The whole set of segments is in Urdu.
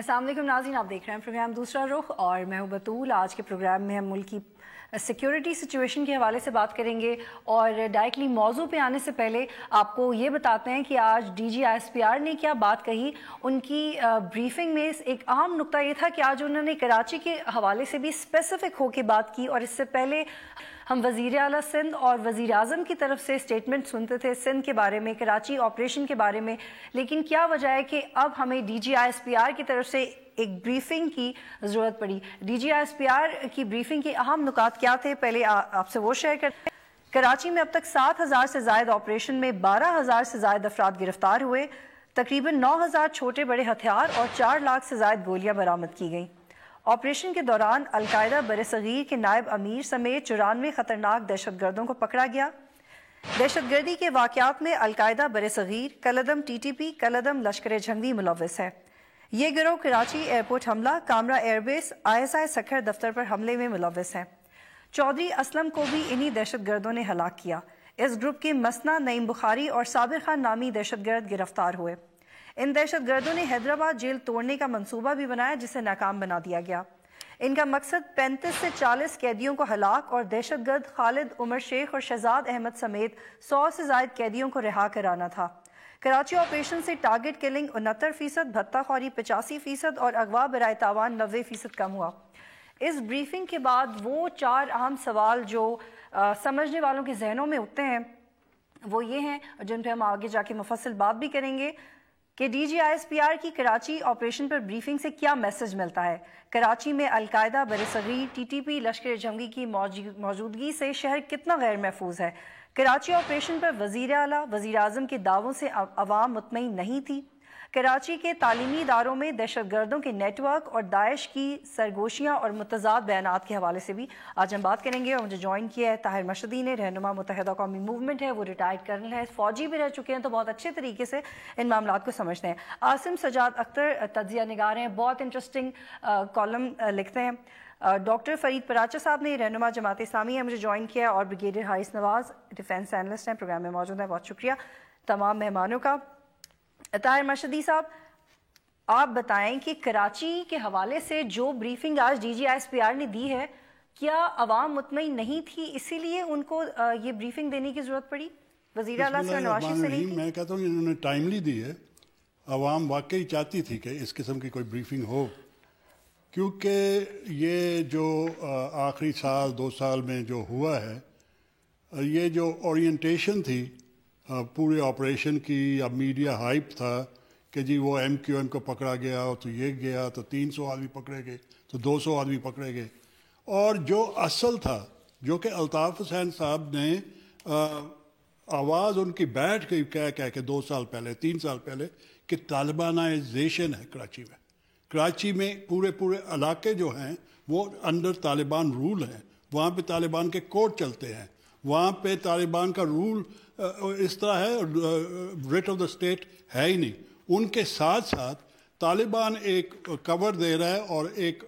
السلام علیکم ناظرین، آپ دیکھ رہے ہیں پروگرام دوسرا رخ اور میں ہوں بطول۔ آج کے پروگرام میں ہم ملک کی سیکیورٹی سچویشن کے حوالے سے بات کریں گے اور ڈائریکٹلی موضوع پہ آنے سے پہلے آپ کو یہ بتاتے ہیں کہ آج D G I S P R نے کیا بات کہی۔ ان کی بریفنگ میں ایک اہم نقطہ یہ تھا کہ آج انہوں نے کراچی کے حوالے سے بھی اسپیسیفک ہو کے بات کی، اور اس سے پہلے ہم وزیر اعلیٰ سندھ اور وزیر اعظم کی طرف سے اسٹیٹمنٹ سنتے تھے سندھ کے بارے میں، کراچی آپریشن کے بارے میں، لیکن کیا وجہ ہے کہ اب ہمیں D G I S P R کی طرف سے ایک بریفنگ کی ضرورت پڑی۔ D G I S P R کی بریفنگ کے اہم نکات کیا تھے، پہلے آپ سے وہ شیئر کرتے ہیں۔ کراچی میں اب تک 7,000 سے زائد آپریشن میں 12,000 سے زائد افراد گرفتار ہوئے، تقریباً 9,000 چھوٹے بڑے ہتھیار اور 4 لاکھ سے زائد گولیاں برآمد کی گئیں۔ آپریشن کے دوران القاعدہ برصغیر کے نائب امیر سمیت 94 خطرناک دہشت گردوں کو پکڑا گیا۔ دہشت گردی کے واقعات میں القاعدہ برصغیر، کالعدم ٹی ٹی پی، کالعدم لشکر جنگی ملوث ہے۔ یہ گروہ کراچی ایئرپورٹ حملہ، کامرا ایئر بیس، ISI سکھر دفتر پر حملے میں ملوث ہے۔ چودھری اسلم کو بھی انہی دہشت گردوں نے ہلاک کیا۔ اس گروپ کے مسنا، نعیم بخاری اور صابر خان نامی دہشت گرد گرفتار ہوئے۔ ان دہشت گردوں نے حیدرآباد جیل توڑنے کا منصوبہ بھی بنایا جسے ناکام بنا دیا گیا۔ ان کا مقصد 35 سے 40 قیدیوں کو ہلاک اور دہشت گرد خالد عمر شیخ اور شہزاد احمد سمیت 100 سے زائد قیدیوں کو رہا کرانا تھا۔ کراچی آپریشن سے ٹارگٹ کلنگ 69%، بھتہ خواری 85% اور اغوا برائے تاوان 90% کم ہوا۔ اس بریفنگ کے بعد وہ 4 اہم سوال جو سمجھنے والوں کے ذہنوں میں اٹھتے ہیں وہ یہ ہیں، جن پہ ہم آگے جا کے مفصل بات بھی کریں گے کہ D G I S P R کی کراچی آپریشن پر بریفنگ سے کیا میسج ملتا ہے۔ کراچی میں القاعدہ برصغیر، ٹی ٹی پی، لشکر جنگی کی موجودگی سے شہر کتنا غیر محفوظ ہے۔ کراچی آپریشن پر وزیر اعلیٰ، وزیر اعظم کے دعووں سے عوام مطمئن نہیں تھی۔ کراچی کے تعلیمی اداروں میں دہشت گردوں کے نیٹ ورک اور داعش کی سرگوشیاں اور متضاد بیانات کے حوالے سے بھی آج ہم بات کریں گے۔ اور مجھے جوائن کیا ہے طاہر مشہدی نے، رہنما متحدہ قومی موومنٹ ہے، وہ ریٹائرڈ کرنل ہے، فوجی بھی رہ چکے ہیں تو بہت اچھے طریقے سے ان معاملات کو سمجھتے ہیں۔ عاصم سجاد اختر تجزیہ نگار ہیں، بہت انٹرسٹنگ کالم لکھتے ہیں۔ ڈاکٹر فرید پراچا صاحب نے، رہنما جماعت اسلامی ہے، مجھے جوائن کیا ہے، اور بریگیڈیئر حارث نواز ڈیفینس اینالسٹ ہیں، پروگرام میں موجود ہیں۔ بہت شکریہ تمام مہمانوں کا۔ طاہر مشہدی صاحب، آپ بتائیں کہ کراچی کے حوالے سے جو بریفنگ آج D G I S P R نے دی ہے، کیا عوام مطمئن نہیں تھی اسی لیے ان کو یہ بریفنگ دینے کی ضرورت پڑی؟ وزیر اعلیٰ سے نواز شریف سے لی تھی؟ میں کہتا ہوں انہوں نے ٹائملی دی ہے۔ عوام واقعی چاہتی تھی کہ اس قسم کی کوئی بریفنگ ہو، کیونکہ یہ جو آخری سال 2 سال میں جو ہوا ہے، یہ جو اورینٹیشن تھی پورے آپریشن کی، یا میڈیا ہائپ تھا کہ جی وہ MQM کو پکڑا گیا تو یہ گیا تو 300 آدمی پکڑے گئے تو 200 آدمی پکڑے گئے، اور جو اصل تھا جو کہ الطاف حسین صاحب نے آواز ان کی بیٹھ گئی کہہ کے 2 سال پہلے 3 سال پہلے کہ طالبانائزیشن ہے کراچی میں۔ کراچی میں پورے علاقے جو ہیں وہ انڈر طالبان رول ہیں، وہاں پہ طالبان کے کوڈ چلتے ہیں، وہاں پہ طالبان کا رول اس طرح ہے، ریٹ آف دا اسٹیٹ ہے ہی نہیں۔ ان کے ساتھ ساتھ طالبان ایک کور دے رہا ہے، اور ایک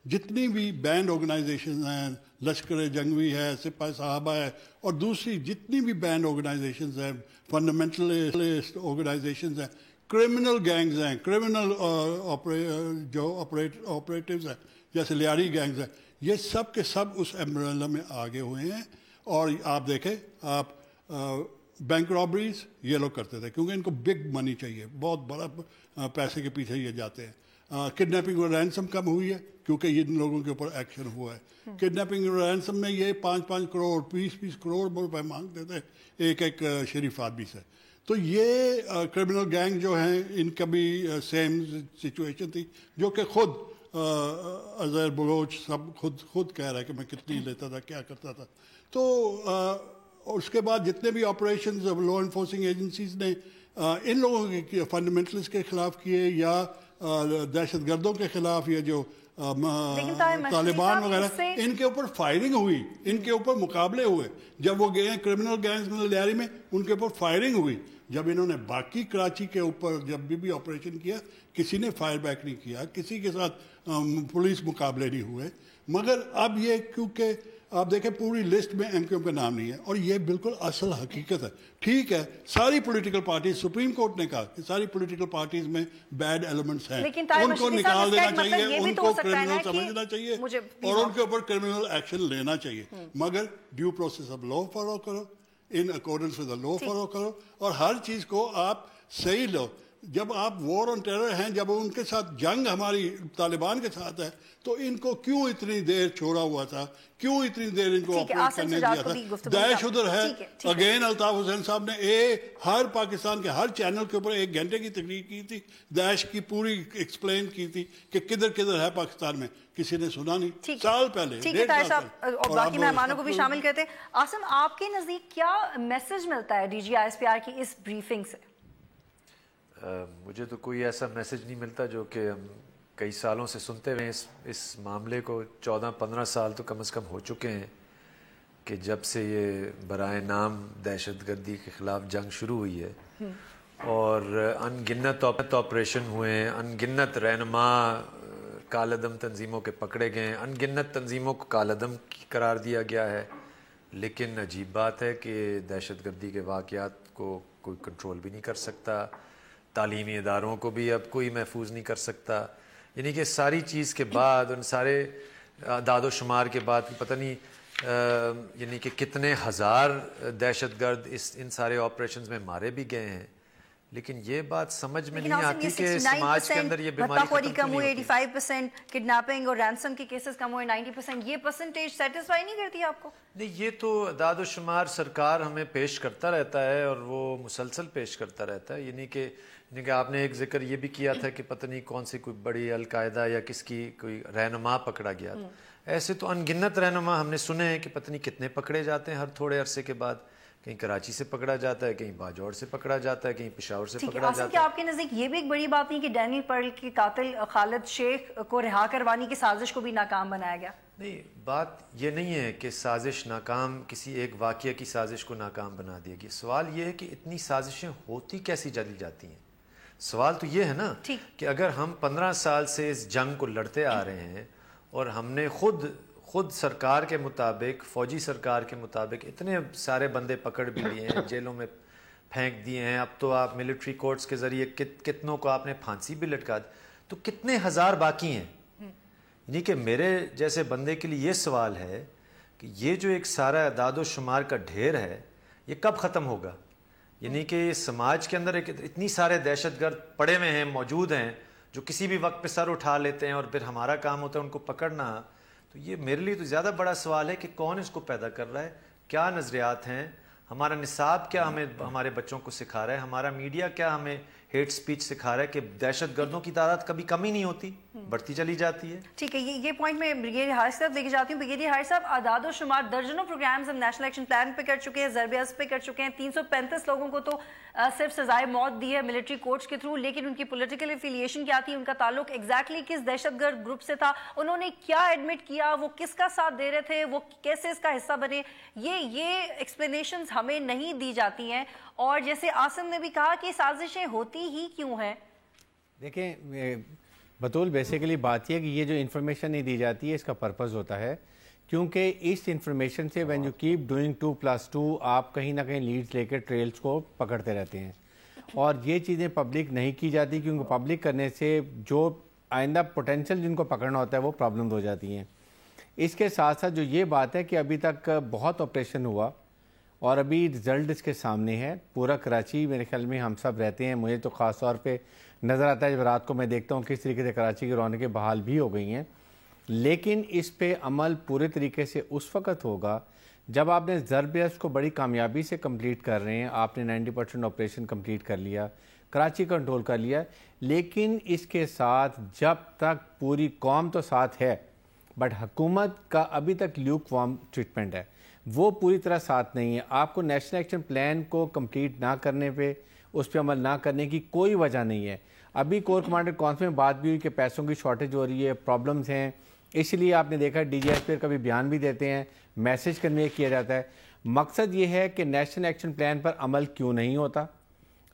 جتنی بھی بینڈ آرگنائزیشن ہیں، لشکر جنگی ہے، سپاہ صحابہ ہے، اور دوسری جتنی بھی بینڈ آرگنائزیشنز ہیں، فنڈامنٹلسٹ آرگنائزیشنز ہیں، کرمنل گینگز ہیں، کرمنل جو آپریٹیوز ہیں جیسے لیاری گینگز ہیں، یہ سب کے سب اس امبریلا میں آگے ہوئے ہیں۔ اور آپ دیکھیں، آپ بینک رابریز یہ لوگ کرتے تھے کیونکہ ان کو بگ منی چاہیے، بہت بڑا پیسے کے پیچھے یہ جاتے ہیں۔ کڈنیپنگ اور رینسم کم ہوئی ہے کیونکہ ان لوگوں کے اوپر ایکشن ہوا ہے۔ کڈنیپنگ اور رینسم میں یہ 5-5 کروڑ 20-20 کروڑ روپے مانگتے تھے ایک شریف آدمی سے۔ تو یہ کرمنل گینگ جو ہیں ان کا بھی سیم سچویشن تھی، جو کہ خود اظہر بلوچ سب خود کہہ رہا ہے کہ میں کتنی لیتا تھا، کیا کرتا تھا۔ تو اس کے بعد جتنے بھی آپریشنز لا انفورسنگ ایجنسیز نے ان لوگوں کے فنڈامنٹلسٹ کے خلاف کیے، یا دہشت گردوں کے خلاف، یا جو طالبان وغیرہ، ان کے اوپر فائرنگ ہوئی، ان کے اوپر مقابلے ہوئے۔ جب وہ گئے کرمنل گینگز میں لیاری میں، ان کے اوپر فائرنگ ہوئی۔ جب انہوں نے باقی کراچی کے اوپر جب بھی آپریشن کیا، کسی نے فائر بیک نہیں کیا، کسی کے ساتھ پولیس مقابلے نہیں ہوئے۔ مگر اب یہ کیونکہ آپ دیکھیں پوری لسٹ میں ایم کیو ایم کا نام نہیں ہے، اور یہ بالکل اصل حقیقت ہے. ٹھیک ہے، ساری پولیٹیکل پارٹیز، سپریم کورٹ نے کہا کہ ساری پولیٹیکل پارٹیز میں بیڈ ایلیمنٹس ہیں، ان کو نکال دینا چاہیے، ان کو کرمنل سمجھنا چاہیے اور ان کے اوپر کرمنل ایکشن لینا چاہیے، مگر due process of law follow کرو، in accordance with the law follow کرو، اور ہر چیز کو آپ صحیح لو. جب آپ وار آن ٹیرر ہیں، جب ان کے ساتھ جنگ ہماری طالبان کے ساتھ ہے، تو ان کو کیوں اتنی دیر چھوڑا ہوا تھا، کیوں اتنی دیر ان کو آپریٹ کرنے دیا تھا؟ داعش ادھر ہے. اگین الطاف حسین صاحب نے ہر پاکستان کے ہر چینل کے اوپر 1 گھنٹے کی تقریر کی تھی، داعش کی پوری ایکسپلین کی تھی کہ کدھر کدھر ہے پاکستان میں. کسی نے سنا نہیں. سال پہلے. ٹھیک ہے طاہر صاحب، اور باقی مہمانوں کو بھی شامل کرتے ہیں. عاصم، آپ کے نزدیک کیا میسج ملتا ہے D G I S P R کی اس بریفنگ سے؟ مجھے تو کوئی ایسا میسج نہیں ملتا جو کہ ہم کئی سالوں سے سنتے ہوئے اس معاملے کو 14-15 سال تو کم از کم ہو چکے ہیں کہ جب سے یہ برائے نام دہشت گردی کے خلاف جنگ شروع ہوئی ہے، اور ان گنت آپریشن ہوئے ہیں، ان گنت رہنما کالعدم تنظیموں کے پکڑے گئے ہیں، ان گنت تنظیموں کو کالعدم قرار دیا گیا ہے، لیکن عجیب بات ہے کہ دہشت گردی کے واقعات کو کوئی کنٹرول بھی نہیں کر سکتا، تعلیمی اداروں کو بھی اب کوئی محفوظ نہیں کر سکتا. یعنی کہ ساری چیز کے بعد، ان سارے اعداد و شمار کے بعد پتہ نہیں یعنی کہ کتنے ہزار دہشت گرد ان سارے آپریشنز میں مارے بھی گئے ہیں، لیکن یہ بات سمجھ میں نہیں آتی کہ سماج کے اندر یہ بیماری ختم کم ہوئی، 85% کڈنیپنگ اور رینسم کے کیسز کم ہوئے 90%. یہ پرسنٹیج سیٹسفائی نہیں کرتی آپ کو؟ نہیں، یہ تو اعداد و شمار سرکار ہمیں پیش کرتا رہتا ہے، اور وہ مسلسل پیش کرتا رہتا ہے. یعنی کہ آپ نے ایک ذکر یہ بھی کیا تھا کہ پتہ نہیں کون سی کوئی بڑی القاعدہ یا کس کی کوئی رہنما پکڑا گیا تھا. ایسے تو ان گنت رہنما ہم نے سنے ہیں کہ پتہ نہیں کتنے پکڑے جاتے ہیں ہر تھوڑے عرصے کے بعد. کہیں کراچی سے پکڑا جاتا ہے، کہیں باجوڑ سے پکڑا جاتا ہے، کہیں پشاور سے پکڑا جاتا ہے. کیا آپ کے نزدیک یہ بھی ایک بڑی بات نہیں کہ ڈینیل پرل کے قاتل خالد شیخ کو رہا کروانی کی سازش کو بھی ناکام بنایا گیا؟ نہیں، بات یہ نہیں ہے کہ سازش ناکام، کسی ایک واقعہ کی سازش کو ناکام بنا دیا گیا. سوال یہ ہے کہ اتنی سازشیں ہوتی کیسی چلی جاتی ہیں. سوال تو یہ ہے نا کہ اگر ہم 15 سال سے اس جنگ کو لڑتے آ رہے ہیں، اور ہم نے خود سرکار کے مطابق، فوجی سرکار کے مطابق اتنے سارے بندے پکڑ بھی لیے ہیں، جیلوں میں پھینک دیے ہیں، اب تو آپ ملٹری کورٹس کے ذریعے کتنوں کو آپ نے پھانسی بھی لٹکا دی، تو کتنے ہزار باقی ہیں. یعنی کہ میرے جیسے بندے کے لیے یہ سوال ہے کہ یہ جو ایک سارا اعداد و شمار کا ڈھیر ہے، یہ کب ختم ہوگا؟ یعنی کہ سماج کے اندر اتنی سارے دہشت گرد پڑے ہوئے ہیں، موجود ہیں، جو کسی بھی وقت پہ سر اٹھا لیتے ہیں، اور پھر ہمارا کام ہوتا ہے ان کو پکڑنا. تو یہ میرے لیے تو زیادہ بڑا سوال ہے کہ کون اس کو پیدا کر رہا ہے، کیا نظریات ہیں، ہمارا نصاب کیا ہمیں ہمارے بچوں کو سکھا رہا ہے، ہمارا میڈیا کیا ہمیں ہیٹ سپیچ سکھا رہا ہے کہ دہشت گردوں کی تعداد کبھی کم ہی نہیں ہوتی، بڑھتی چلی جاتی ہے. ٹھیک ہے، یہ پوائنٹ میں بریگیڈیئر حارث صاحب لے کے جاتی ہوں. بریگیڈیئر حارث صاحب، اعداد و شمار درجنوں پروگرامز ہم نیشنل ایکشن پلان پہ کر چکے ہیں، ضرب اذب پہ کر چکے ہیں. 335 لوگوں کو تو صرف سزائے موت دی ہے ملٹری کورٹس کے تھرو، لیکن ان کی پولیٹیکل افیلیشن کیا تھی، ان کا تعلق ایگزیکٹلی کس دہشت گرد گروپ سے تھا، انہوں نے کیا ایڈمٹ کیا، وہ کس کا ساتھ دے رہے تھے، وہ کیسے اس کا حصہ بنے، یہ ایکسپلینیشنز ہمیں نہیں دی جاتی ہیں. اور جیسے عاصم نے بھی کہا کہ سازشیں ہوتی ہی کیوں ہیں. دیکھیں بطول، بیسیکلی بات یہ ہے کہ یہ جو انفارمیشن نہیں دی جاتی ہے، اس کا پرپز ہوتا ہے کیونکہ اس انفارمیشن سے وین یو کیپ ڈوئنگ 2+2 آپ کہیں نہ کہیں لیڈز لے کے ٹریلز کو پکڑتے رہتے ہیں، اور یہ چیزیں پبلک نہیں کی جاتی کیونکہ پبلک کرنے سے جو آئندہ پوٹینشیل جن کو پکڑنا ہوتا ہے وہ پرابلمز ہو جاتی ہیں. اس کے ساتھ ساتھ جو یہ بات ہے کہ ابھی تک بہت آپریشن ہوا اور ابھی رزلٹ اس کے سامنے ہے. پورا کراچی میرے خیال میں ہم سب رہتے ہیں، مجھے تو خاص طور پہ نظر آتا ہے جب رات کو میں دیکھتا ہوں کس طریقے سے کراچی کی رونقیں بحال بھی ہو گئی ہیں، لیکن اس پہ عمل پورے طریقے سے اس وقت ہوگا جب آپ نے ضرب اذب کو بڑی کامیابی سے کمپلیٹ کر رہے ہیں. آپ نے 90% آپریشن کمپلیٹ کر لیا، کراچی کنٹرول کر لیا، لیکن اس کے ساتھ جب تک پوری قوم تو ساتھ ہے بٹ حکومت کا ابھی تک لیوک وارم ٹریٹمنٹ ہے، وہ پوری طرح ساتھ نہیں ہے. آپ کو نیشنل ایکشن پلان کو کمپلیٹ نہ کرنے پہ، اس پہ عمل نہ کرنے کی کوئی وجہ نہیں ہے. ابھی کور کمانڈر کانفرنس میں بات بھی ہوئی کہ پیسوں کی شارٹیج ہو رہی ہے، پرابلمز ہیں، اس لیے آپ نے دیکھا ڈی جی ایس پی کا بھی بیان بھی دیتے ہیں، میسج کنوے کیا جاتا ہے. مقصد یہ ہے کہ نیشنل ایکشن پلان پر عمل کیوں نہیں ہوتا،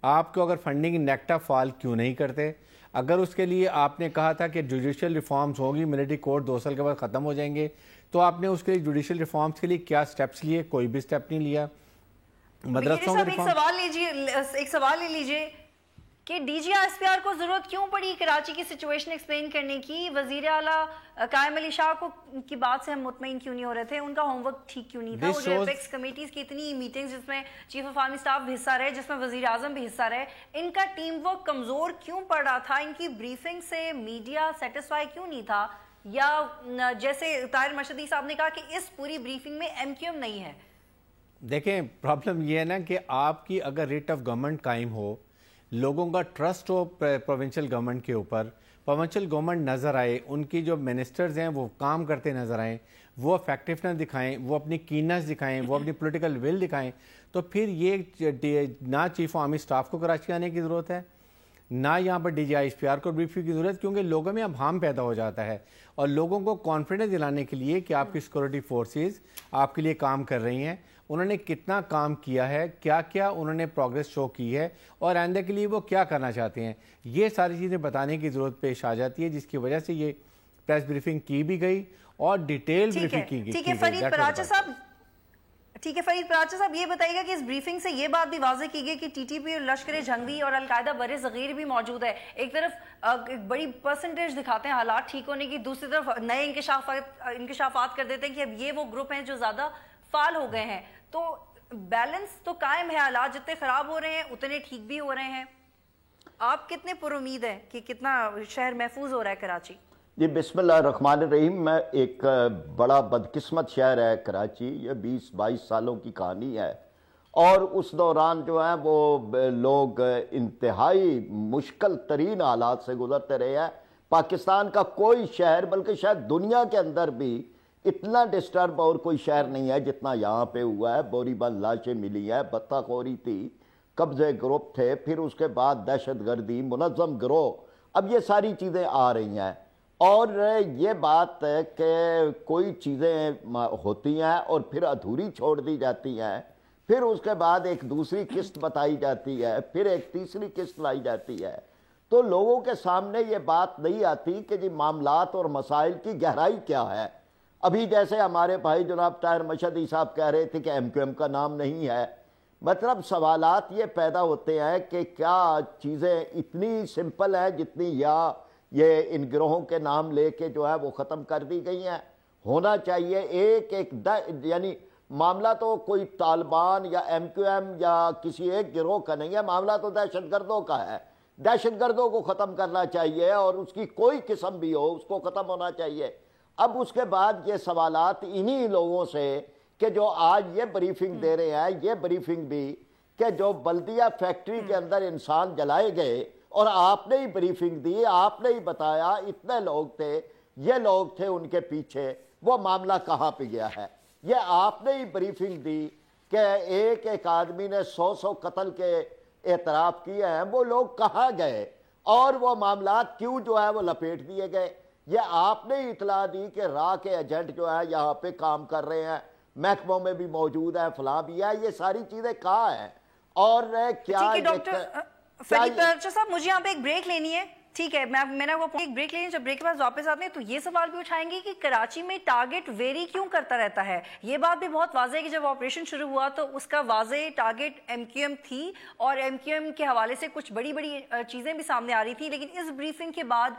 آپ کو اگر فنڈنگ نیکٹا فال کیوں نہیں کرتے، اگر اس کے لیے آپ نے کہا تھا کہ جوڈیشل ریفارمز ہوگی, ملٹری کورٹ 2 سال کے بعد ختم ہو جائیں گے, تو آپ نے اس کے لیے جوڈیشل ریفارمز کے لیے کیا سٹیپس لیے؟ کوئی بھی سٹیپ نہیں لیا. مدرسوں کا ایک سوال لے لیجئے کہ D G S P R کو ضرورت کیوں پڑی کراچی کی سچویشن ایکسپلین کرنے کی؟ وزیر اعلیٰ قائم علی شاہ کو کی بات سے ہم مطمئن کیوں نہیں ہو رہے تھے؟ ان کا ہوم ورک ٹھیک کیوں نہیں تھا؟ وہ جو ایپیکس کمیٹیز کی اتنی میٹنگز جس میں چیف آف آرمی اسٹاف بھی حصہ رہے, جس میں وزیر اعظم بھی حصہ رہے, ان کا ٹیم ورک کمزور کیوں پڑ رہا تھا؟ ان کی بریفنگ سے میڈیا سیٹسفائی کیوں نہیں تھا؟ یا جیسے طاہر مشہدی صاحب نے کہا کہ اس پوری بریفنگ میں ایم کیو ایم نہیں ہے. دیکھیں پرابلم یہ ہے نا کہ آپ کی اگر ریٹ آف گورنمنٹ قائم ہو, لوگوں کا ٹرسٹ ہو پروونشل گورنمنٹ کے اوپر, پروونشل گورنمنٹ نظر آئے, ان کی جو منسٹرز ہیں وہ کام کرتے نظر آئیں, وہ افیکٹونیس دکھائیں, وہ اپنی کیننس دکھائیں, وہ اپنی پولیٹیکل ول دکھائیں, تو پھر یہ نہ چیف آرمی اسٹاف کو کراچی آنے کی ضرورت ہے, نہ یہاں پر D G S P R کو بریفنگ کی ضرورت, کیونکہ لوگوں میں ابہام پیدا ہو جاتا ہے. اور لوگوں کو کانفیڈنس دلانے کے لیے کہ آپ کی سیکورٹی فورسز آپ کے لیے کام کر رہی ہیں, انہوں نے کتنا کام کیا ہے, کیا کیا انہوں نے پروگریس شو کی ہے, اور آئندہ کے لیے وہ کیا کرنا چاہتے ہیں, یہ ساری چیزیں بتانے کی ضرورت پیش آ جاتی ہے, جس کی وجہ سے یہ پریس بریفنگ کی بھی گئی اور ڈیٹیل بریفنگ کی گئی. ٹھیک ہے فرید پراچا صاحب, یہ بتائیے گا کہ اس بریفنگ سے یہ بات بھی واضح کی گئی کہ ٹی ٹی پی اور لشکر جنگی اور القاعدہ بر صغیر بھی موجود ہے. ایک طرف بڑی پرسنٹیج دکھاتے ہیں حالات ٹھیک ہونے کی, دوسری طرف نئے انکشافات کر دیتے ہیں کہ اب یہ وہ گروپ ہیں جو زیادہ فعال ہو گئے ہیں. تو بیلنس تو قائم ہے, حالات جتنے خراب ہو رہے ہیں اتنے ٹھیک بھی ہو رہے ہیں. آپ کتنے پر امید ہیں کہ کتنا شہر محفوظ ہو رہا ہے کراچی؟ جی بسم اللہ الرحمن الرحیم. میں ایک بڑا بدقسمت شہر ہے کراچی, یہ 20-22 سالوں کی کہانی ہے, اور اس دوران جو ہے وہ لوگ انتہائی مشکل ترین حالات سے گزرتے رہے ہیں. پاکستان کا کوئی شہر, بلکہ شاید دنیا کے اندر بھی اتنا ڈسٹرب اور کوئی شہر نہیں ہے جتنا یہاں پہ ہوا ہے. بوری بند لاشیں ملی ہیں, بطہ خوری تھی, قبضے گروپ تھے, پھر اس کے بعد دہشت گردی, منظم گروہ, اب یہ ساری چیزیں آ رہی ہیں. اور یہ بات ہے کہ کوئی چیزیں ہوتی ہیں اور پھر ادھوری چھوڑ دی جاتی ہیں, پھر اس کے بعد ایک دوسری قسط بتائی جاتی ہے, پھر ایک تیسری قسط لائی جاتی ہے, تو لوگوں کے سامنے یہ بات نہیں آتی کہ جی معاملات اور مسائل کی گہرائی کیا ہے. ابھی جیسے ہمارے بھائی جناب طاہر مشہدی صاحب کہہ رہے تھے کہ ایم کیو ایم کا نام نہیں ہے, مطلب سوالات یہ پیدا ہوتے ہیں کہ کیا چیزیں اتنی سمپل ہیں جتنی یا یہ ان گروہوں کے نام لے کے جو ہے وہ ختم کر دی گئی ہیں. ہونا چاہیے ایک یعنی معاملہ تو کوئی طالبان یا ایم کیو ایم یا کسی ایک گروہ کا نہیں ہے, معاملہ تو دہشت گردوں کا ہے. دہشت گردوں کو ختم کرنا چاہیے, اور اس کی کوئی قسم بھی ہو اس کو ختم ہونا چاہیے. اب اس کے بعد یہ سوالات انہی لوگوں سے کہ جو آج یہ بریفنگ دے رہے ہیں, یہ بریفنگ بھی کہ جو بلدیہ فیکٹری کے اندر انسان جلائے گئے اور آپ نے ہی بریفنگ دی, آپ نے ہی بتایا اتنے لوگ تھے, یہ لوگ تھے ان کے پیچھے, وہ معاملہ کہاں پہ گیا ہے. یہ آپ نے ہی بریفنگ دی کہ ایک ایک آدمی نے 100 قتل کے اعتراف کیے ہیں, وہ لوگ کہاں گئے اور وہ معاملات کیوں جو ہے وہ لپیٹ دیے گئے. یہ آپ نے ہی اطلاع دی کہ راہ کے ایجنٹ جو ہے یہاں پہ کام کر رہے ہیں, محکموں میں بھی موجود ہے, فلاں بھی ہے, یہ ساری چیزیں کہاں ہیں. اور کیا ڈاکٹر فرید پراچا صاحب, مجھے یہاں پہ ایک بریک لینی ہے, ٹھیک ہے, میں نے وہ ایک بریک لینی ہے, جب بریک کے بعد واپس آتے ہیں تو یہ سوال بھی اٹھائیں گے کہ کراچی میں ٹارگٹ ویری کیوں کرتا رہتا ہے. یہ بات بھی بہت واضح ہے کہ جب آپریشن شروع ہوا تو اس کا واضح ٹارگٹ ایم کیو ایم تھی, اور ایم کیو ایم کے حوالے سے کچھ بڑی بڑی چیزیں بھی سامنے آ رہی تھی, لیکن اس بریفنگ کے بعد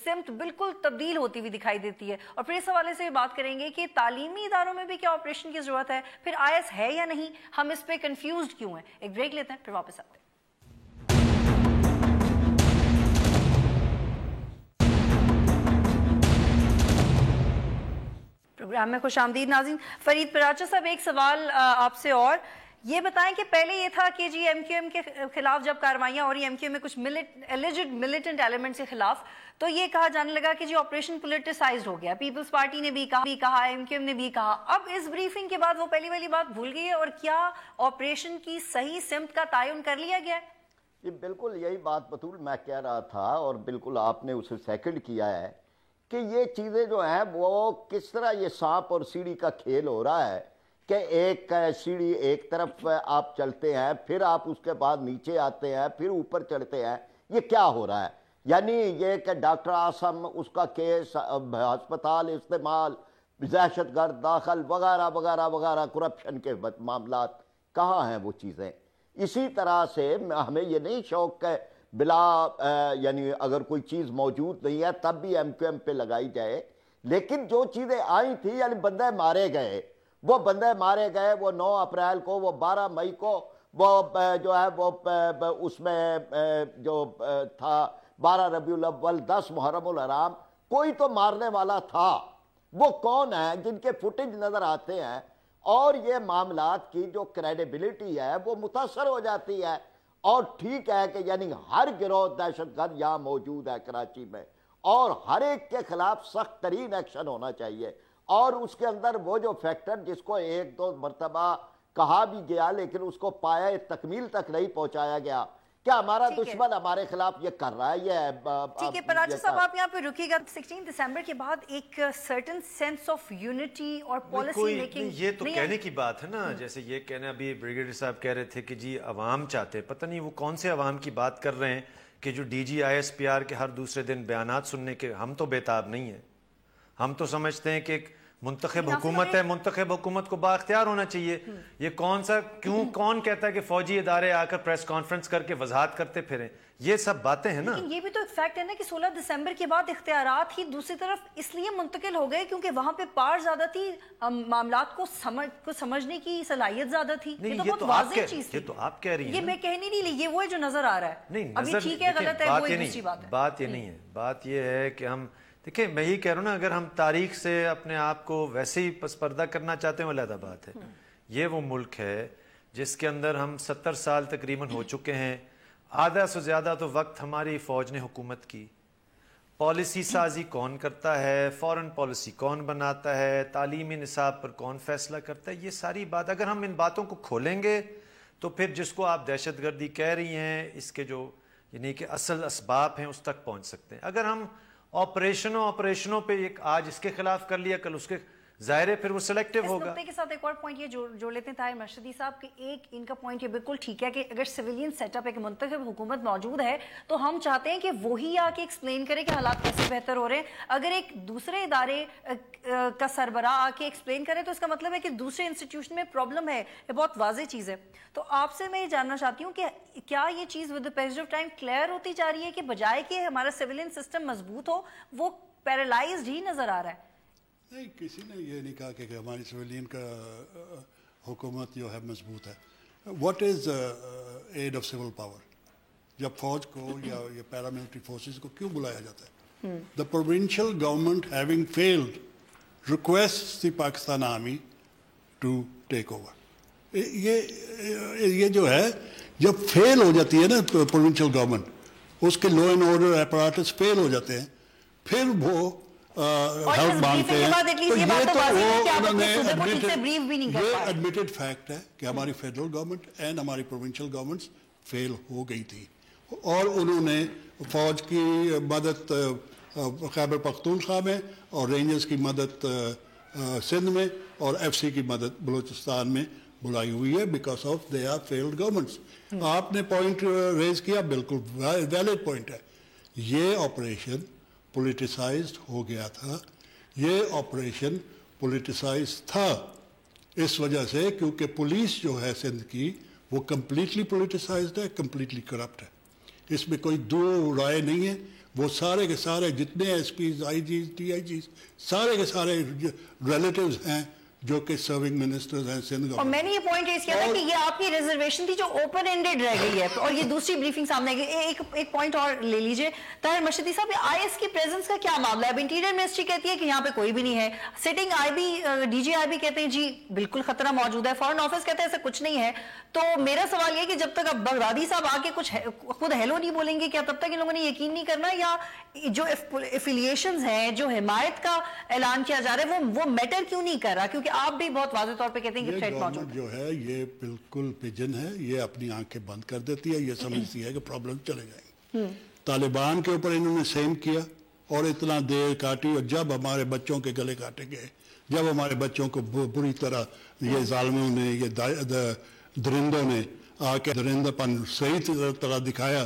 سمت بالکل تبدیل ہوتی ہوئی دکھائی دیتی ہے. اور پھر اس حوالے سے بات کریں گے کہ تعلیمی اداروں میں بھی کیا آپریشن کی ضرورت ہے, پھر آئی ایس ہے یا نہیں, ہم اس پہ کنفیوزڈ کیوں ہیں. ایک بریک لیتے ہیں, پھر واپس آتے ہیں. پروگرام میں خوش آمدید ناظرین. فرید پراچا صاحب, ایک سوال آپ سے اور, یہ بتائیں کہ پہلے یہ تھا کہ جی ایم کیو ایم کے خلاف جب کارروائیاں ہو رہی ہیں, ایم کیو ایم میں کچھ ایلیجڈ ملیٹنٹ ایلیمنٹس کے خلاف, تو یہ کہا جانے لگا کہ جی آپریشن پولیٹیسائزڈ ہو گیا. پیپلز پارٹی نے بھی کہا, ایم کیو ایم نے بھی کہا. اب اس بریفنگ کے بعد وہ پہلی والی بات بھول گئی ہے, اور کیا آپریشن کی صحیح سمت کا تعین کر لیا گیا ہے؟ یہ بالکل یہی بات بطول میں کہہ رہا تھا, اور بالکل آپ نے اسے سیکنڈ کیا ہے کہ یہ چیزیں جو ہیں وہ کس طرح یہ سانپ اور سیڑھی کا کھیل ہو رہا ہے کہ ایک سیڑھی ایک طرف آپ چلتے ہیں, پھر آپ اس کے بعد نیچے آتے ہیں, پھر اوپر چڑھتے ہیں. یہ کیا ہو رہا ہے؟ یعنی یہ کہ ڈاکٹر آسم اس کا کیس ہسپتال استعمال دہشت گرد داخل وغیرہ وغیرہ وغیرہ کرپشن کے معاملات کہاں ہیں وہ چیزیں. اسی طرح سے ہمیں یہ نہیں شوق ہے بلا یعنی اگر کوئی چیز موجود نہیں ہے تب بھی ایم کیو ایم پہ لگائی جائے, لیکن جو چیزیں آئی تھی یعنی بندے مارے گئے, وہ بندے مارے گئے, وہ 9 اپریل کو, وہ 12 مئی کو, وہ جو ہے وہ اس میں جو تھا 12 ربیع الاول 10 محرم الحرام, کوئی تو مارنے والا تھا. وہ کون ہیں جن کے فوٹیج نظر آتے ہیں, اور یہ معاملات کی جو کریڈیبلٹی ہے وہ متاثر ہو جاتی ہے. اور ٹھیک ہے کہ یعنی ہر گروہ دہشت گرد یہاں موجود ہے کراچی میں, اور ہر ایک کے خلاف سخت ترین ایکشن ہونا چاہیے. اور اس کے اندر وہ جو فیکٹر جس کو 1-2 مرتبہ کہا بھی گیا لیکن اس کو پایہ تکمیل تک نہیں پہنچایا گیا, کیا ہمارا دشمن ہمارے خلاف یہ کر رہا ہے. یہ ٹھیک ہے پراچا صاحب آپ یہاں پہ رکیے گا. 16 دسمبر کے بعد ایک سرٹن سینس آف یونٹی اور پالیسی میکنگ, یہ تو کہنے کی بات ہے نا, جیسے یہ کہنا ابھی بریگیڈیئر صاحب کہہ رہے تھے کہ جی عوام چاہتے, پتہ نہیں وہ کون سے عوام کی بات کر رہے ہیں کہ جو D G I S P R کے ہر دوسرے دن بیانات سننے کے. ہم تو بےتاب نہیں ہیں, ہم تو سمجھتے ہیں کہ ایک منتخب حکومت ہے, منتخب حکومت کو بااختیار ہونا چاہیے. یہ کون کہتا ہے کہ فوجی ادارے آ کر پریس کانفرنس کر کے وضاحت کرتے پھریں, یہ سب باتیں ہیں نا. لیکن یہ بھی تو ایک فیکٹ ہے نا کہ 16 دسمبر کے بعد اختیارات ہی دوسری طرف اس لیے منتقل ہو گئے کیونکہ وہاں پہ پار زیادہ تھی, معاملات کو سمجھنے کی صلاحیت زیادہ تھی. یہ تو بہت واضح چیز تھی. یہ تو آپ کہہ رہی ہیں, یہ میں کہنے نہیں لی, یہ وہ ہے جو نظر آ رہا ہے. نہیں ابھی ٹھیک ہے غلط ہے وہ دوسری بات ہے. بات یہ نہیں ہے, بات یہ ہے کہ ہم دیکھیں, میں ہی کہہ رہا ہوں نا, اگر ہم تاریخ سے اپنے آپ کو ویسے ہی پس پردہ کرنا چاہتے ہیں وہ علیحدہ بات ہے. یہ وہ ملک ہے جس کے اندر ہم 70 سال تقریباً ہو چکے ہیں, آدھا سے زیادہ تو وقت ہماری فوج نے حکومت کی. پالیسی سازی کون کرتا ہے, فورن پالیسی کون بناتا ہے, تعلیمی نصاب پر کون فیصلہ کرتا ہے, یہ ساری بات اگر ہم ان باتوں کو کھولیں گے تو پھر جس کو آپ دہشت گردی کہہ رہی ہیں اس کے جو یعنی کہ اصل اسباب ہیں اس تک پہنچ سکتے ہیں. اگر ہم آپریشنوں پہ ایک آج اس کے خلاف کر لیا کل اس کے, ظاہر ہے پھر وہ سلیکٹیو ہوگا. اس نقطے کے ساتھ ایک اور پوائنٹ یہ جوڑ لیتے ہیں طاہر مرشدی صاحب کہ ایک ان کا پوائنٹ یہ بالکل ٹھیک ہے کہ اگر سویلین سیٹ اپ ایک منتخب حکومت موجود ہے تو ہم چاہتے ہیں کہ وہی آ کے ایکسپلین کرے کہ حالات کیسے بہتر ہو رہے ہیں. اگر ایک دوسرے ادارے کا سربراہ آ کے ایکسپلین کرے تو اس کا مطلب ہے کہ دوسرے انسٹیٹیوشن میں پرابلم ہے. یہ بہت واضح چیز ہے. تو آپ سے میں یہ جاننا چاہتی ہوں کہ کیا یہ چیز with the pace of time clear ہوتی جا رہی ہے کہ بجائے کہ ہمارا سویلین سسٹم مضبوط ہو وہ پیرالائزڈ ہی نظر آ رہا ہے؟ نہیں, کسی نے یہ نہیں کہا کہ ہماری سویلین کا حکومت جو ہے مضبوط ہے. What is aid of civil power? جب فوج کو یا پیراملٹری فورسز کو کیوں بلایا جاتا ہے؟ The provincial government having failed request the Pakistan army to take over. یہ جو ہے جب فیل ہو جاتی ہے نا پروونشل گورنمنٹ, اس کے لا اینڈ آرڈر اپیراتس فیل ہو جاتے ہیں, پھر وہ ہیلپ مانگتے ہیں. تو یہ تو وہ انہوں نے یہ ایڈمیٹڈ فیکٹ ہے کہ ہماری فیڈرل گورنمنٹ اینڈ ہماری پروونشل گورنمنٹس فیل ہو گئی تھی, اور انہوں نے فوج کی مدد خیبر پختونخوا میں اور رینجرز کی مدد سندھ میں اور ایف سی کی مدد بلوچستان میں بلائی ہوئی ہے because of they are failed governments. آپ نے پوائنٹ ریز کیا, بالکل ویلڈ پوائنٹ ہے. یہ آپریشن پولیٹیسائزڈ ہو گیا تھا, یہ آپریشن پولیٹیسائز تھا اس وجہ سے کیونکہ پولیس جو ہے سندھ کی وہ کمپلیٹلی پولیٹیسائزڈ ہے, کمپلیٹلی کرپٹ ہے. اس میں کوئی دو رائے نہیں ہے. وہ سارے کے سارے جتنے S Ps, I Gs, T I Gs, سارے کے سارے ریلیٹیوز ہیں جو کہ سرونگ منسٹرز ہیں سندھ. اور میں نے یہ پوائنٹ ریز کیا تھا کہ یہ آپ کی ریزرویشن تھی جو اوپن اینڈڈ رہ گئی ہے, اور یہ دوسری بریفنگ سامنے گئی. ایک پوائنٹ اور لے لیجئے طاہر مرشدی صاحب, آئی ایس کی پریزنس کا کیا معاملہ ہے؟ اب انٹیریئر منسٹری کہتی ہے کہ یہاں پہ کوئی بھی نہیں ہے, sitting I B D G I B کہتے ہیں جی بالکل خطرہ موجود ہے, فارن آفس کہتے ہیں ایسا کچھ نہیں ہے. تو میرا سوال یہ ہے کہ جب تک اب بغدادی صاحب آ کے کچھ خود ہیلو نہیں بولیں گے, کیا تب تک ان لوگوں نے یقین نہیں کرنا, یا جو افیلیشنز ہیں, جو حمایت کا اعلان کیا جا رہا ہے وہ میٹر کیوں نہیں کر رہا؟ کیونکہ آپ بھی بہت واضح طور پہ کہتے ہیں کہ تھریٹ موجود ہے. جو ہے یہ بالکل پجن ہے, یہ اپنی آنکھیں بند کر دیتی ہے, یہ سمجھتی ہے کہ پرابلم چلے جائیں. طالبان کے اوپر انہوں نے سیم کیا اور اتنا دیر کاٹی, اور جب ہمارے بچوں کے گلے کاٹے گئے, جب ہمارے بچوں کو بری طرح یہ ظالموں نے, یہ درندوں نے آ کے درندہ پن صحیح طرح دکھایا,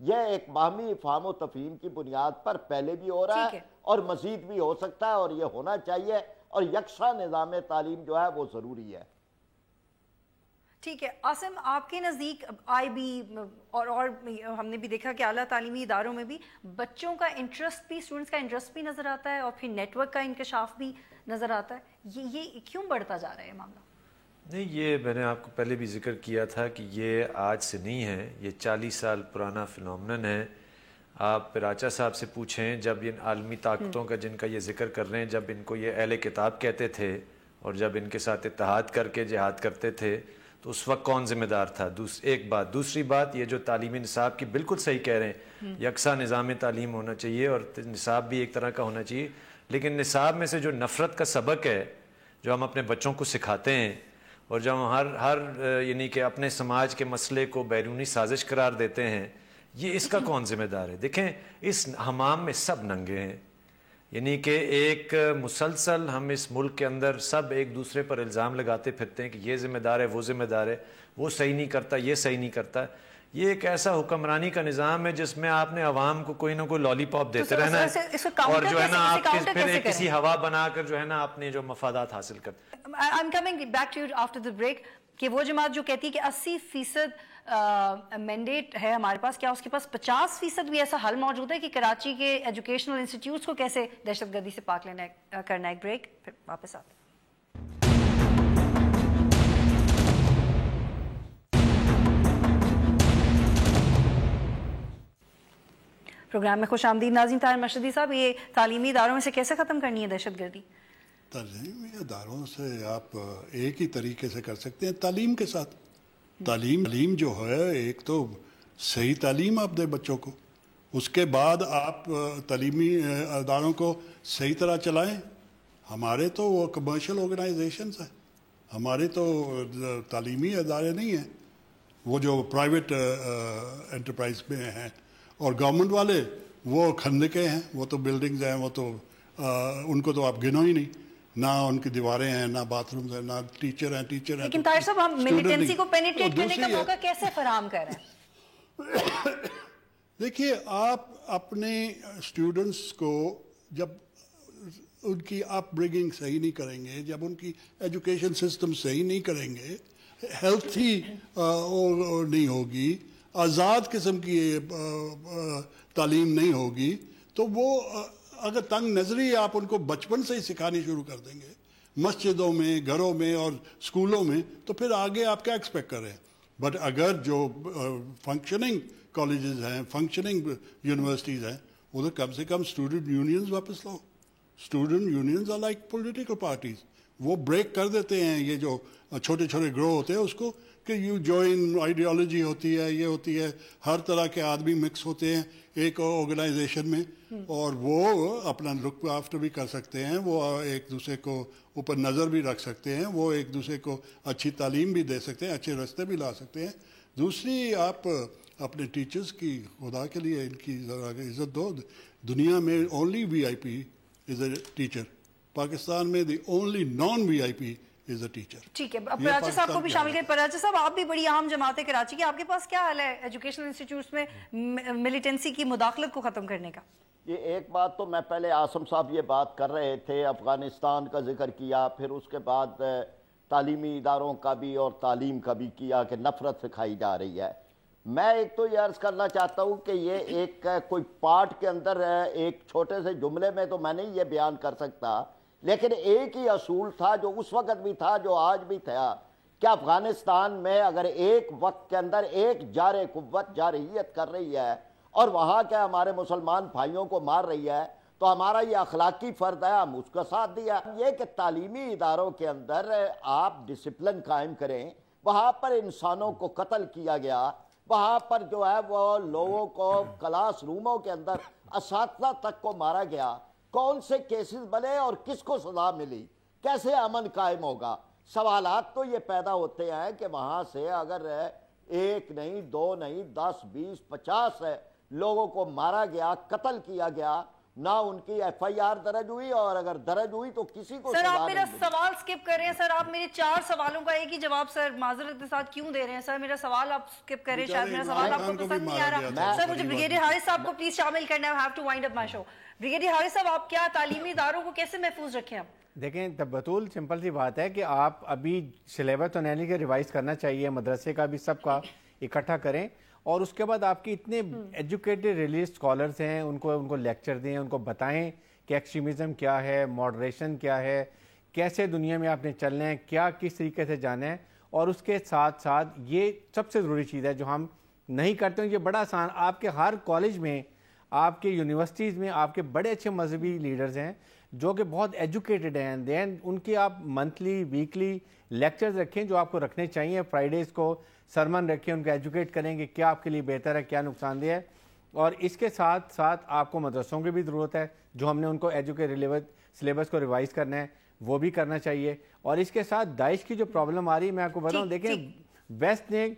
یہ ایک باہمی فہم و تفہیم کی بنیاد پر پہلے بھی ہو رہا ہے اور مزید بھی ہو سکتا ہے، اور یہ ہونا چاہیے، اور یکساں نظام تعلیم جو ہے وہ ضروری ہے۔ ٹھیک ہے عاصم، آپ کے نزدیک آئی بی اور ہم نے بھی دیکھا کہ اعلیٰ تعلیمی اداروں میں بھی بچوں کا انٹرسٹ بھی، اسٹوڈنٹس کا انٹرسٹ بھی نظر آتا ہے اور پھر نیٹ ورک کا انکشاف بھی نظر آتا ہے، یہ کیوں بڑھتا جا رہا ہے معاملہ؟ نہیں، یہ میں نے آپ کو پہلے بھی ذکر کیا تھا کہ یہ آج سے نہیں ہے، یہ 40 سال پرانا فنومنن ہے۔ آپ پراچا صاحب سے پوچھیں، جب ان عالمی طاقتوں کا جن کا یہ ذکر کر رہے ہیں، جب ان کو یہ اہل کتاب کہتے تھے اور جب ان کے ساتھ اتحاد کر کے جہاد کرتے تھے تو اس وقت کون ذمہ دار تھا؟ ایک بات۔ دوسری بات، یہ جو تعلیمی نصاب کی بالکل صحیح کہہ رہے ہیں، یکساں نظام تعلیم ہونا چاہیے اور نصاب بھی ایک طرح کا ہونا چاہیے، لیکن نصاب میں سے جو نفرت کا سبق ہے جو ہم اپنے بچوں کو سکھاتے ہیں اور جب ہم ہر یعنی کہ اپنے سماج کے مسئلے کو بیرونی سازش قرار دیتے ہیں، یہ اس کا کون ذمہ دار ہے؟ دیکھیں، اس حمام میں سب ننگے ہیں، یعنی کہ ایک مسلسل ہم اس ملک کے اندر سب ایک دوسرے پر الزام لگاتے پھرتے ہیں کہ یہ ذمہ دار ہے، وہ ذمہ دار ہے، وہ صحیح نہیں کرتا، یہ صحیح نہیں کرتا۔ یہ ایک ایسا حکمرانی کا نظام ہے جس میں آپ نے عوام کو کوئی نہ کوئی لالی پاپ دیتے رہنا ہے اور جو ہے نا آپ پھر ایک کسی ہوا بنا کر جو ہے نا اپنے جو مفادات حاصل کرتے ہیں۔ I'm coming back to you after the break کہ وہ جماعت جو کہتی ہے کہ 80% مینڈیٹ ہے ہمارے پاس، کیا اس کے پاس 50% بھی ایسا حل موجود ہے کہ کراچی کے ایجوکیشنل انسٹیٹیوٹس کو کیسے دہشت گردی سے پاک کرنا ہے؟ ایک بریک، پھر واپس آتے ہیں۔ پروگرام میں خوش آمدید ناظرین۔ طاہر مشہدی صاحب، یہ تعلیمی اداروں میں سے کیسے ختم کرنی ہے دہشت گردی؟ تعلیمی اداروں سے آپ ایک ہی طریقے سے کر سکتے ہیں، تعلیم کے ساتھ۔ تعلیم جو ہے، ایک تو صحیح تعلیم آپ دیں بچوں کو، اس کے بعد آپ تعلیمی اداروں کو صحیح طرح چلائیں۔ ہمارے تو وہ کمرشل آرگنائزیشنز ہیں، ہمارے تو تعلیمی ادارے نہیں ہیں، وہ جو پرائیویٹ انٹرپرائز میں ہیں، اور گورنمنٹ والے وہ کھندکے ہیں، وہ تو بلڈنگز ہیں، وہ تو ان کو تو آپ گنو ہی نہیں، نہ ان کی دیواریں ہیں، نہ باتھ رومز ہیں، نہ ٹیچر ہیں۔ لیکن طاہر صاحب، ہم ملیٹنسی کو پینیٹریٹ کرنے کا موقع کیسے فراہم کر رہے ہیں؟ دیکھیے، آپ اپنے اسٹوڈنٹس کو جب ان کی اپ برنگنگ صحیح نہیں کریں گے، جب ان کی ایجوکیشن سسٹم صحیح نہیں کریں گے، ہیلتھی نہیں ہوگی، آزاد قسم کی تعلیم نہیں ہوگی، تو وہ اگر تنگ نظری آپ ان کو بچپن سے ہی سکھانی شروع کر دیں گے مسجدوں میں، گھروں میں اور اسکولوں میں، تو پھر آگے آپ کیا ایکسپیکٹ کر رہے ہیں؟ بٹ اگر جو فنکشننگ کالجز ہیں، فنکشننگ یونیورسٹیز ہیں، ادھر کم سے کم اسٹوڈنٹ یونینز واپس لاؤ۔ Student unions are like political parties, وہ بریک کر دیتے ہیں یہ جو چھوٹے چھوٹے گروہ ہوتے ہیں اس کو، کہ یو جوائن، آئیڈیالوجی ہوتی ہے، یہ ہوتی ہے، ہر طرح کے آدمی مکس ہوتے ہیں ایک آرگنائزیشن میں، اور وہ اپنا لک آفٹر بھی کر سکتے ہیں، وہ ایک دوسرے کو اوپر نظر بھی رکھ سکتے ہیں، وہ ایک دوسرے کو اچھی تعلیم بھی دے سکتے ہیں، اچھے راستے بھی لا سکتے ہیں۔ دوسری، آپ اپنے ٹیچرز کی خدا کے لیے ان کی ذرا عزت دو۔ دنیا میں only V I P is a teacher, Pakistan میں the only non V I P is a teacher. ٹھیک ہے، پراچا صاحب کو بھی شامل کریں۔ پراچا صاحب، آپ بھی بڑی اہم جماعت ہے کراچی کی، آپ کے پاس کیا حل ہے ایجوکیشنل انسٹیٹیوٹس میں ملیٹنسی کی مداخلت کو ختم کرنے کا؟ یہ ایک بات تو میں پہلے عاصم صاحب یہ بات کر رہے تھے، افغانستان کا ذکر کیا، پھر اس کے بعد تعلیمی اداروں کا بھی اور تعلیم کا بھی کیا کہ نفرت سکھائی جا رہی ہے۔ میں ایک تو یہ عرض کرنا چاہتا ہوں کہ یہ ایک کوئی پارٹ کے اندر ایک چھوٹے سے جملے میں تو میں نہیں یہ بیان کر سکتا، لیکن ایک ہی اصول تھا جو اس وقت بھی تھا، جو آج بھی تھا، کہ افغانستان میں اگر ایک وقت کے اندر ایک جار قوت جارحیت کر رہی ہے اور وہاں کے ہمارے مسلمان بھائیوں کو مار رہی ہے، تو ہمارا یہ اخلاقی فرض ہے ہم اس کا ساتھ دیا۔ یہ کہ تعلیمی اداروں کے اندر آپ ڈسپلن قائم کریں، وہاں پر انسانوں کو قتل کیا گیا، وہاں پر جو ہے وہ لوگوں کو کلاس روموں کے اندر اساتذہ تک کو مارا گیا، کون سے کیسز بنے اور کس کو سزا ملی، کیسے امن قائم ہوگا؟ سوالات تو یہ پیدا ہوتے ہیں کہ وہاں سے اگر ایک نہیں، دو نہیں، 10، 20، 50 لوگوں کو مارا گیا، قتل کیا گیا، نہ ان کی ایف آئی آر درج ہوئی، اور اگر درج ہوئی تو کسی کو سر سزا آپ میرا نہیں ملی۔ سوال سکپ کر رہے ہیں سر، آپ میرے 4 سوالوں کا ایک ہی جواب سر معذرت کے ساتھ کیوں دے رہے ہیں سر؟ میرا سوال آپ سکپ کر رہے ہیں، شاید میرا سوال آپ کو پسند نہیں آ رہا سر۔ مجھے بریگیڈیئر حارث صاحب کو پلیز شامل کرنا ہے، I have to wind up my show۔ Brigadier Haris صاحب آپ کیا تعلیمی اداروں کو کیسے محفوظ رکھیں آپ؟ دیکھیں بطول سمپل سی بات ہے کہ آپ ابھی سلیبس تو نہیں کہ ریوائز کرنا چاہیے، مدرسے کا بھی سب کا اکٹھا کریں، اور اس کے بعد آپ کی اتنے ایجوکیٹڈ ریلیجس اسکالرس ہیں، ان کو لیکچر دیں، ان کو بتائیں کہ ایکسٹریمزم کیا ہے، ماڈریشن کیا ہے، کیسے دنیا میں آپ نے چلنا ہے، کیا کس طریقے سے جانا ہے۔ اور اس کے ساتھ ساتھ یہ سب سے ضروری چیز ہے جو ہم نہیں کرتے ہیں، یہ بڑا آسان، آپ کے ہر کالج میں، آپ کے یونیورسٹیز میں آپ کے بڑے اچھے مذہبی لیڈرز ہیں جو کہ بہت ایجوکیٹڈ ہیں، دین ان کے آپ منتھلی ویکلی لیکچرز رکھیں جو آپ کو رکھنے چاہیے، فرائیڈیز کو سرمن رکھیں، ان کو ایجوکیٹ کریں کہ کیا آپ کے لیے بہتر ہے، کیا نقصان دہ ہے۔ اور اس کے ساتھ ساتھ آپ کو مدرسوں کی بھی ضرورت ہے، جو ہم نے ان کو ایجوکیٹ سلیبس کو ریوائز کرنا ہے وہ بھی کرنا چاہیے۔ اور اس کے ساتھ داعش کی جو پرابلم آ رہی ہے، میں آپ کو بتاؤں، دیکھیں ویسٹ نے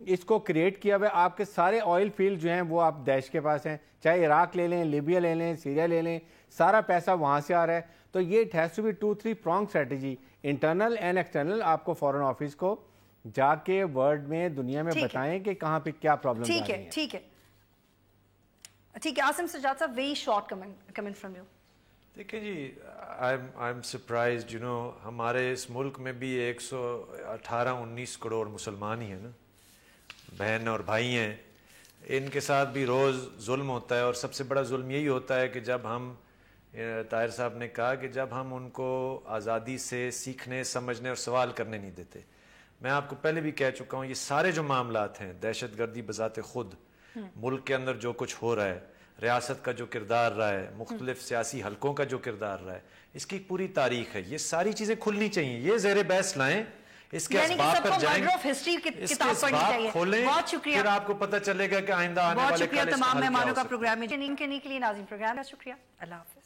اس کو کریٹ کیا ہوا ہے، آپ کے سارے آئل فیلڈ جو ہیں وہ آپ داعش کے پاس ہیں، چاہے عراق لے لیں، لیبیا لے لیں، سیریا لے لیں، سارا پیسہ وہاں سے آ رہا ہے۔ تو یہ it has to be 2-3 prong strategy, internal and external. آپ کو فورن آفس کو جا کے ورلڈ میں دنیا میں بتائیں کہ کہاں پہ کیا پرابلم آ رہی ہیں۔ ٹھیک ہے Asim Sajjad Sahab, very short comment from you. دیکھیں جی، I am surprised, you know, ہمارے اس ملک میں بھی 118-19 کروڑ مسلمان ہی ہیں نا، بہن اور بھائی ہیں، ان کے ساتھ بھی روز ظلم ہوتا ہے، اور سب سے بڑا ظلم یہی ہوتا ہے کہ جب ہم، طاہر صاحب نے کہا کہ جب ہم ان کو آزادی سے سیکھنے، سمجھنے اور سوال کرنے نہیں دیتے۔ میں آپ کو پہلے بھی کہہ چکا ہوں، یہ سارے جو معاملات ہیں، دہشت گردی بذات خود، ملک کے اندر جو کچھ ہو رہا ہے، ریاست کا جو کردار رہا ہے، مختلف سیاسی حلقوں کا جو کردار رہا ہے، اس کی پوری تاریخ ہے، یہ ساری چیزیں کھلنی چاہیے، یہ زیر بحث لائیں، اس کے اسباب پر جائیں، اس کے اسباب کھولیں، پھر آپ کو پتہ چلے گا کہ آئندہ آنے والے کل اس کا حل کیا ہو سکتا ہے۔ بہت شکریہ تمام مہمانوں کا پروگرام میں جنین کے لیے ناظرین پروگرام کا شکریہ، اللہ حافظ۔